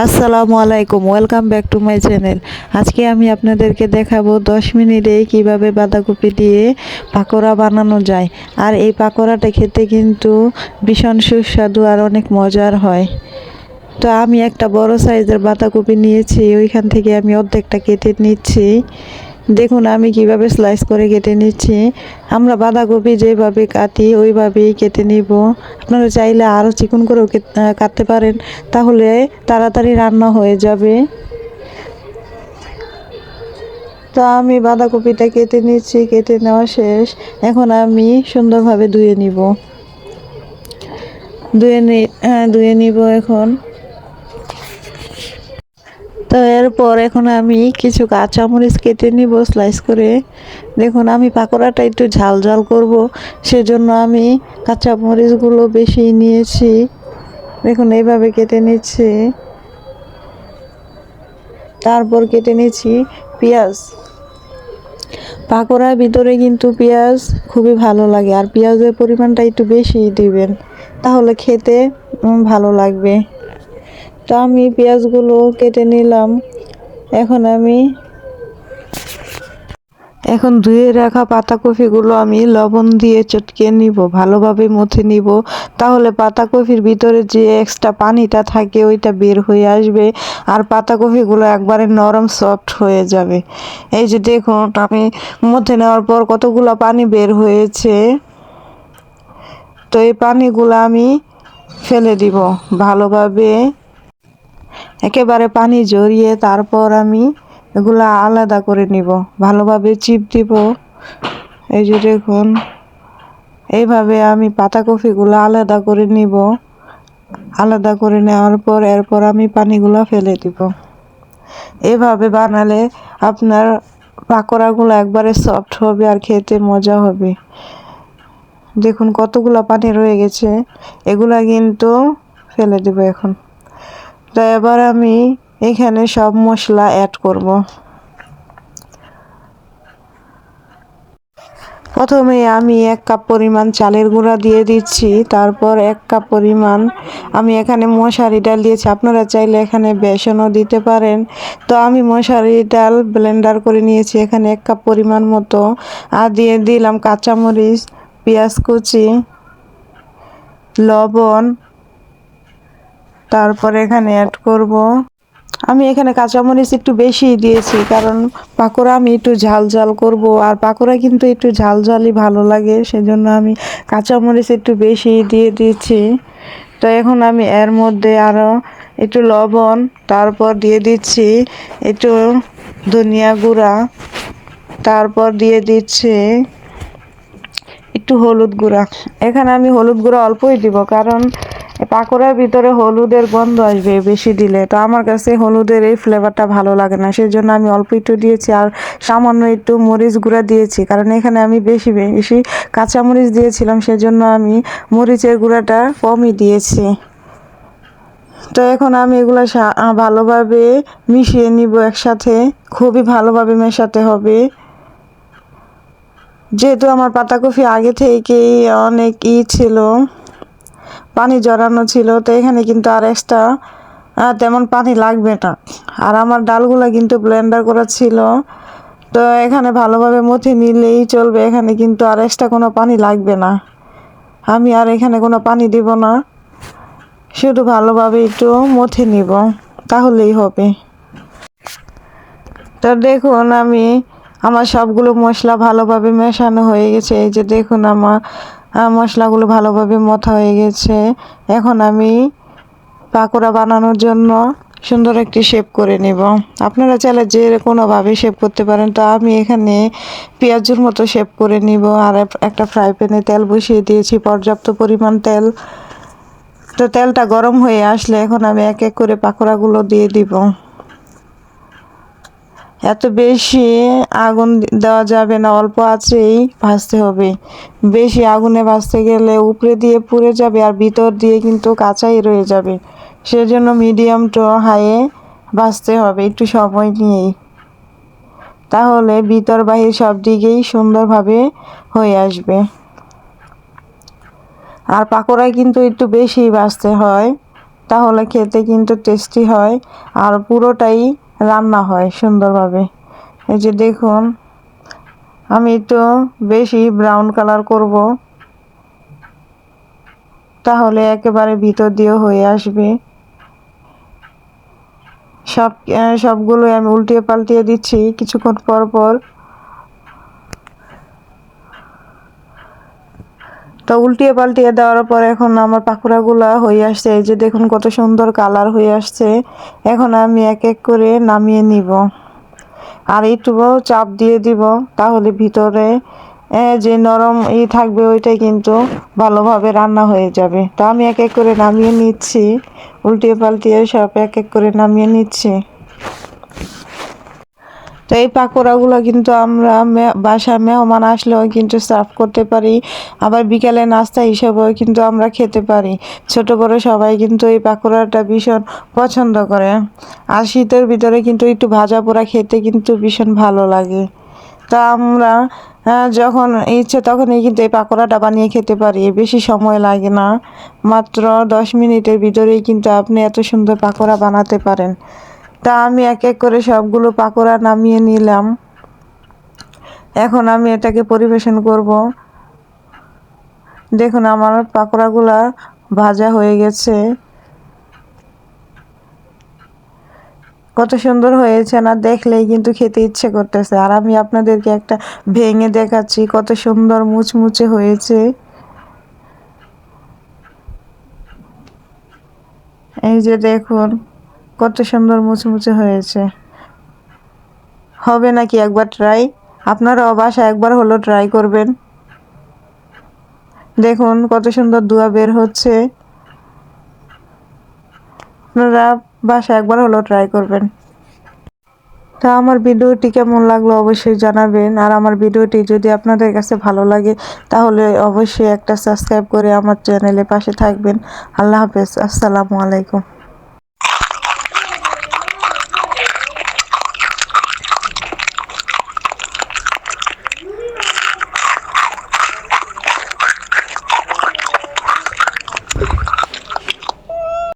আসসালামু আলাইকুম, welcome back to my channel. আজকে আমি আপনাদেরকে দেখাবো 10 মিনিটে কিভাবে বাঁধাকপি দিয়ে পাকোড়া বানানো যায়। আর এই পাকোড়াটা খেতে কিন্তু ভীষণ সুস্বাদু আর অনেক মজার হয়। তো আমি একটা বড় সাইজের বাঁধাকপি নিয়েছি, ওইখান থেকে আমি অর্ধেকটা কেটে নিচ্ছি। দেখুন আমি কিভাবে স্লাইস করে কেটে নিচ্ছি। আমরা বাঁধাকপি যেভাবে কাটি ওইভাবেই কেটে নিব। আপনারা চাইলে আরও চিকন করেও কাটতে পারেন, তাহলে তাড়াতাড়ি রান্না হয়ে যাবে। তো আমি বাঁধাকপিটা কেটে নিচ্ছি, কেটে নেওয়া শেষ। এখন আমি সুন্দরভাবে ধুয়ে নিব। ধুয়ে নিব এখন। তো এরপর এখন আমি কিছু কাঁচামরিচ কেটে নিব স্লাইস করে। দেখুন আমি পাকোড়াটা একটু ঝাল ঝাল করব, সেজন্য আমি কাঁচামরিচগুলো বেশি নিয়েছি। দেখুন এইভাবে কেটে নিচ্ছি। তারপর কেটে নিচ্ছি পেঁয়াজ। পাকোড়ার ভিতরে কিন্তু পেঁয়াজ খুবই ভালো লাগে, আর পেঁয়াজের পরিমাণটা একটু বেশি দিবেন, তাহলে খেতে ভালো লাগবে। তো আমি পেঁয়াজগুলো কেটে নিলাম। এখন ধুয়ে রাখা পাতাকপিগুলো আমি লবণ দিয়ে চটকে নিব, ভালোভাবে মথে নিব। তাহলে পাতাকপির ভিতরে যে এক্সট্রা পানিটা থাকে ওইটা বের হয়ে আসবে, আর পাতাকপিগুলো একবারে নরম সফট হয়ে যাবে। এই যে দেখুন আমি মথে নেওয়ার পর কতগুলো পানি বের হয়েছে। তো এই পানিগুলো আমি ফেলে দিব ভালোভাবে, একেবারে পানি ঝরিয়ে। তারপর আমি এগুলা আলাদা করে নিব, ভালোভাবে চিপ দিব। এই যে দেখুন এইভাবে আমি পাতাকপিগুলো আলাদা করে নিব। আলাদা করে নেওয়ার পর এরপর আমি পানিগুলো ফেলে দিব। এভাবে বানালে আপনার পাকোড়াগুলো একবারে সফট হবে আর খেতে মজা হবে। দেখুন কতগুলো পানি রয়ে গেছে, এগুলা কিন্তু ফেলে দেব এখন। তো এবার আমি এখানে সব মশলা অ্যাড করব। প্রথমে আমি 1 কাপ পরিমাণ চালের গুঁড়া দিয়ে দিচ্ছি। তারপর 1 কাপ পরিমাণ আমি এখানে মশারি ডাল দিয়েছি, আপনারা চাইলে এখানে বেসনও দিতে পারেন। তো আমি মশারি ডাল ব্লেন্ডার করে নিয়েছি এখানে 1 কাপ পরিমাণ মতো। আর দিয়ে দিলাম কাঁচামরিচ, পেঁয়াজ কুচি, লবণ। তারপর এখানে অ্যাড করব, আমি এখানে কাঁচামরিচ একটু বেশি দিয়েছি, কারণ পাকোড়া আমি একটু ঝাল ঝাল করব, আর পাকোড়া কিন্তু একটু ঝাল ঝালই ভালো লাগে, সেজন্য আমি কাঁচামরিচ একটু বেশি দিয়ে দিচ্ছি। তো এখন আমি এর মধ্যে আরও একটু লবণ, তারপর দিয়ে দিচ্ছি একটু ধনিয়া গুঁড়া, তারপর দিয়ে দিচ্ছি একটু হলুদ গুঁড়া। এখানে আমি হলুদ গুঁড়া অল্পই দিব, কারণ পাকোড়ার ভিতরে হলুদের গন্ধ আসবে বেশি দিলে। তো আমার কাছে হলুদের এই ফ্লেভারটা ভালো লাগে না, সেই জন্য আমি অল্প একটু দিয়েছি। আর সামান্য একটু মরিচ গুঁড়া দিয়েছি, কারণ এখানে আমি বেশি বেশি কাঁচামরিচ দিয়েছিলাম, সেজন্য আমি মরিচের গুঁড়াটা কমই দিয়েছি। তো এখন আমি এগুলো ভালোভাবে মিশিয়ে নিব একসাথে, খুবই ভালোভাবে মেশাতে হবে। যেহেতু আমার পাতাকপি আগে থেকেই অনেক ছিল, পানি জড়ানো ছিল, তো এখানে কিন্তু আর এক্সট্রা তেমন পানি লাগবে না। আর আমার ডালগুলো কিন্তু ব্লেন্ডার করা ছিল, তো এখানে ভালোভাবে মথে নিলেই চলবে। এখানে কিন্তু আর এক্সট্রা কোনো পানি লাগবে না। আমি আর এখানে কোনো পানি দিব না, শুধু ভালোভাবে একটু মথে নিব, তাহলেই হবে। তো দেখুন আমার সবগুলো মশলা ভালোভাবে মেশানো হয়ে গেছে। এই যে দেখুন আমার মশলাগুলো ভালোভাবে মথা হয়ে গেছে। এখন আমি পাকোড়া বানানোর জন্য সুন্দর একটি শেপ করে নেব। আপনারা চাইলে যে কোনোভাবে শেপ করতে পারেন। তো আমি এখানে পেঁয়াজের মতো শেপ করে নিব। আর একটা ফ্রাই প্যানে তেল বসিয়ে দিয়েছি, পর্যাপ্ত পরিমাণ তেল। তো তেলটা গরম হয়ে আসলে এখন আমি এক এক করে পাকোড়াগুলো দিয়ে দিব। এত বেশি আগুন দেওয়া যাবে না, অল্প আঁচেই ভাজতে হবে। বেশি আগুনে ভাজতে গেলে উপরে দিয়ে পুড়ে যাবে, আর ভিতর দিয়ে কিন্তু কাঁচাই রয়ে যাবে। সেজন্য মিডিয়াম টু হাইয়ে ভাজতে হবে একটু সময় নিয়েই, তাহলে ভিতর বাহির সব দিকেই সুন্দরভাবে হয়ে আসবে। আর পাকোড়ায় কিন্তু একটু বেশি ভাজতে হয়, তাহলে খেতে কিন্তু টেস্টি হয় আর পুরোটাই রান্না হয় সুন্দরভাবে। এই যে দেখুন, আমি একটু বেশি ব্রাউন কালার করব, তাহলে একেবারে ভিতর দিয়ে হয়ে আসবে। সবগুলো আমি উল্টিয়ে পাল্টিয়ে দিচ্ছি কিছুক্ষণ পর পর। তো উল্টিয়ে পাল্টিয়ে দেওয়ার পর এখন আমার পাকোড়াগুলো হয়ে আসছে। এই যে দেখুন কত সুন্দর কালার হয়ে আসছে। এখন আমি এক এক করে নামিয়ে নিব আর একটু চাপ দিয়ে দিব, তাহলে ভিতরে যে নরম থাকবে ওইটাই কিন্তু ভালোভাবে রান্না হয়ে যাবে। তো আমি এক এক করে নামিয়ে নিচ্ছি, উল্টিয়ে পাল্টিয়ে সব এক এক করে নামিয়ে নিচ্ছি। তো এই পাকোড়াগুলো কিন্তু আমরা বাসায় মেহমান আসলেও কিন্তু সার্ভ করতে পারি, আবার বিকালে নাস্তা হিসেবেও কিন্তু আমরা খেতে পারি। ছোট বড় সবাই কিন্তু এই পাকোড়াটা ভীষণ পছন্দ করে। আর শীতের ভিতরে কিন্তু একটু ভাজা পোড়া খেতে কিন্তু ভীষণ ভালো লাগে। তা আমরা যখন ইচ্ছে তখনই কিন্তু এই পাকোড়াটা বানিয়ে খেতে পারি, বেশি সময় লাগে না। মাত্র 10 মিনিটের ভিতরেই কিন্তু আপনি এত সুন্দর পাকোড়া বানাতে পারেন। তা আমি এক এক করে সবগুলো পাকোড়া নামিয়ে নিলাম। এখন আমি এটাকে পরিবেশন করব। দেখুন আমার পাকোড়াগুলা ভাজা হয়ে গেছে, কত সুন্দর হয়েছে না, দেখলেই কিন্তু খেতে ইচ্ছে করতেছে। আর আমি আপনাদেরকে একটা ভেঙে দেখাচ্ছি কত সুন্দর মুচমুচে হয়েছে। এই যে দেখুন কত সুন্দর মুচমুচে হয়েছে। হবে নাকি একবার ট্রাই? আপনারাও বাসায় একবার হলো ট্রাই করবেন। দেখুন কত সুন্দর ধোঁয়া বের হচ্ছে। আপনারা বাসায় একবার হলো ট্রাই করবেন। তা আমার ভিডিওটি কেমন লাগলো অবশ্যই জানাবেন। আর আমার ভিডিওটি যদি আপনাদের কাছে ভালো লাগে তাহলে অবশ্যই একটা সাবস্ক্রাইব করে আমার চ্যানেলের পাশে থাকবেন। আল্লাহ হাফেজ, আসসালামু আলাইকুম।